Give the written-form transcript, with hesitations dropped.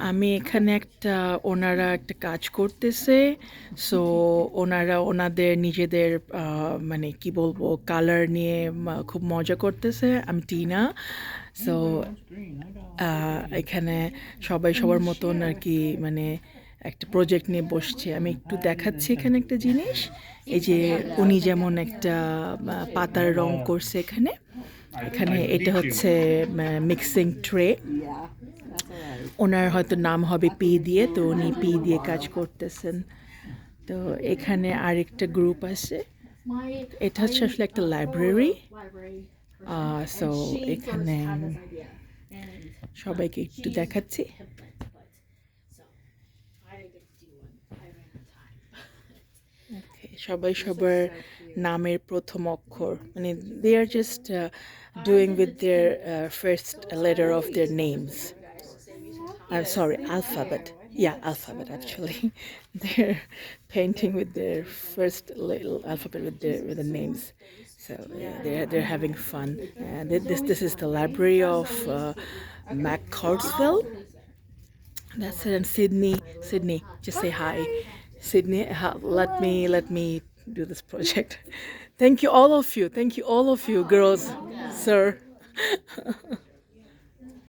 আমি এখানে ওনারা একটা কাজ করতেছে। সো ওনারা ওনাদের নিজেদের মানে কি বলবো কালার নিয়ে খুব মজা করতেছে। আমি টিনা। সো এখানে সবাই সবার মতন আর কি মানে একটা প্রজেক্ট নিয়ে বসছে। আমি একটু দেখাচ্ছি এখানে একটা জিনিস। এই যে উনি যেমন একটা পাতার রং করছে এখানে। এখানে এটা হচ্ছে মিক্সিং ট্রে। ওনার হয়তো নাম হবে পি দিয়ে, তো উনি পি দিয়ে কাজ করতেছেন। তো এখানে আরেকটা গ্রুপ আছে। এটা হচ্ছে আসলে একটা লাইব্রেরি। সো এখানে সবাইকে একটু দেখাচ্ছি। সবাই সবার নামের প্রথম অক্ষর মানে they are just doing with their first letter of their names. I'm sorry, alphabet. Yeah, alphabet actually. They're painting with their first little alphabet with the names. So yeah, they're having fun. And this is the library of McCartsville. That's it. And Sydney, just say hi. Sydney, let me do this project. Thank you all of you. Thank you all of you, girls, sir.